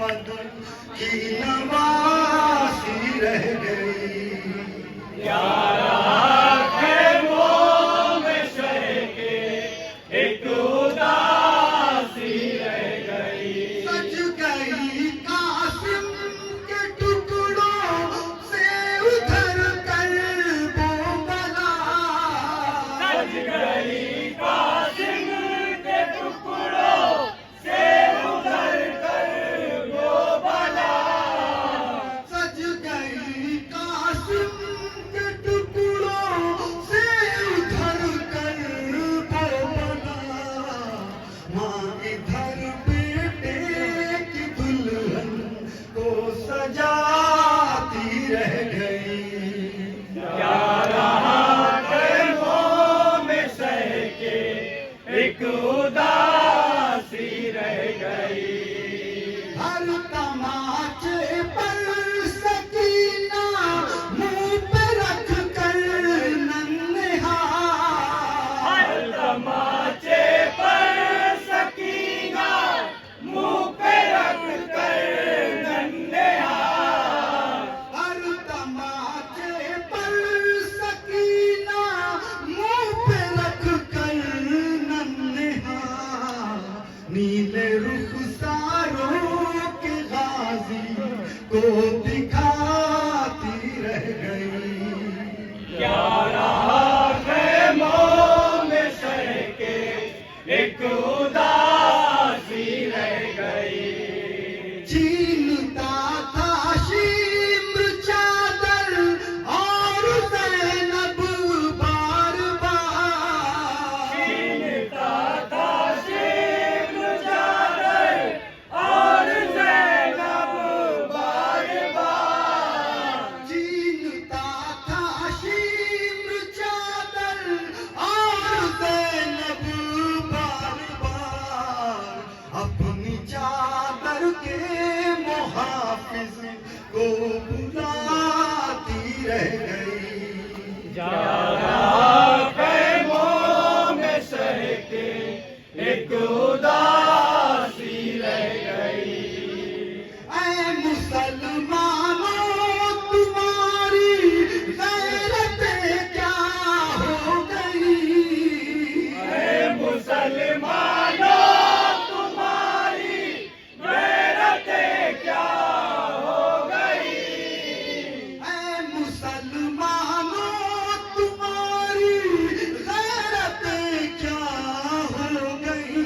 मोहम्मद की नवासी रह गई। प्यारा खैमों में शह के एक उदासी रह गई। सज गई कासिम के टुकड़ों से उधर कर वो बला। सज गई कासिम के टुकड़ों से उधर कर वो बला। सज गई कासिम के टुकड़ों से उधर कर वो बला। माँ इधर बेटे की दुल्हन को सजाती रह गई। प्यारा खैमों में शह के एक उदासी रह गई। हर तमाचे पर सकीना मुंह पे रख कर नन्हेहार। हर तमाचे पर सकीना मुंह पे रख कर नन्हेहार। हर तमाचे पर सकीना मुंह पे रख कर नन्हेहार। नीले रुखसारों के गाजी को दिखाती रह गई। प्यारा खैमों में शह के एक उदासी रह गई। छीनता था शिम्र चादर और ज़ैनब बार बार। छीनता था शिम्र चादर और ज़ैनब बार बार। छीनता था शिम्र चादर और ज़ैनब बार बार। अपनी चादर के मुहाफिज को बुलाती रह गई। प्यारा खैमों में शह के एक उदासी रह गई। ऐ मुसलमानों तुम्हारी गैरतें क्या हो गई। ऐ मुसलमानों तुम्हारी गैरतें क्या हो गई। ऐ मुसलमानों तुम्हारी गैरतें क्या हो गई।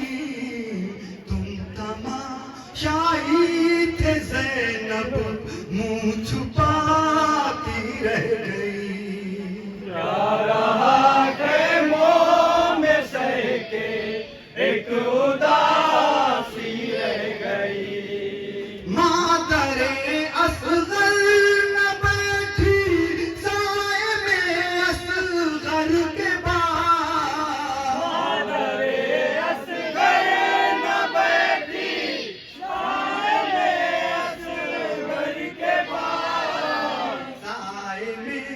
तुम तमाशाई थे ज़ैनब मुंह छुपाती रह गई। प्यारा खैमों में शह के एक उदासी रह गई। मादरे असगर न बैठी साए में असगर के बाद। मादरे असगर न बैठी साए में असगर के बाद। साए में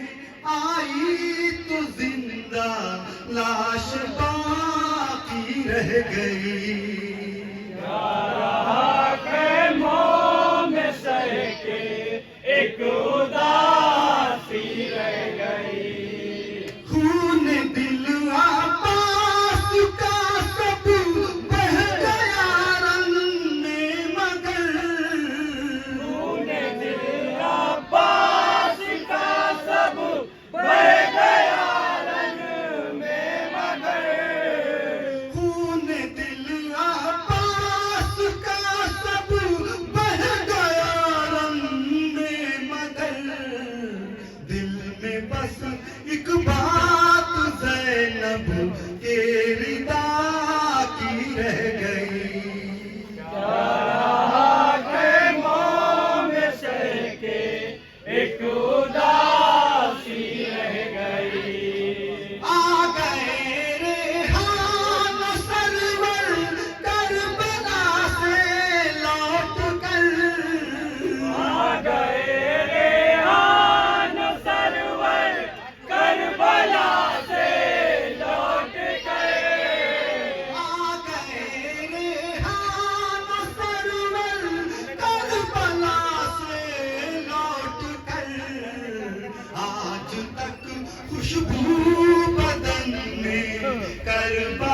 आज तक खुशबू बदन में करबला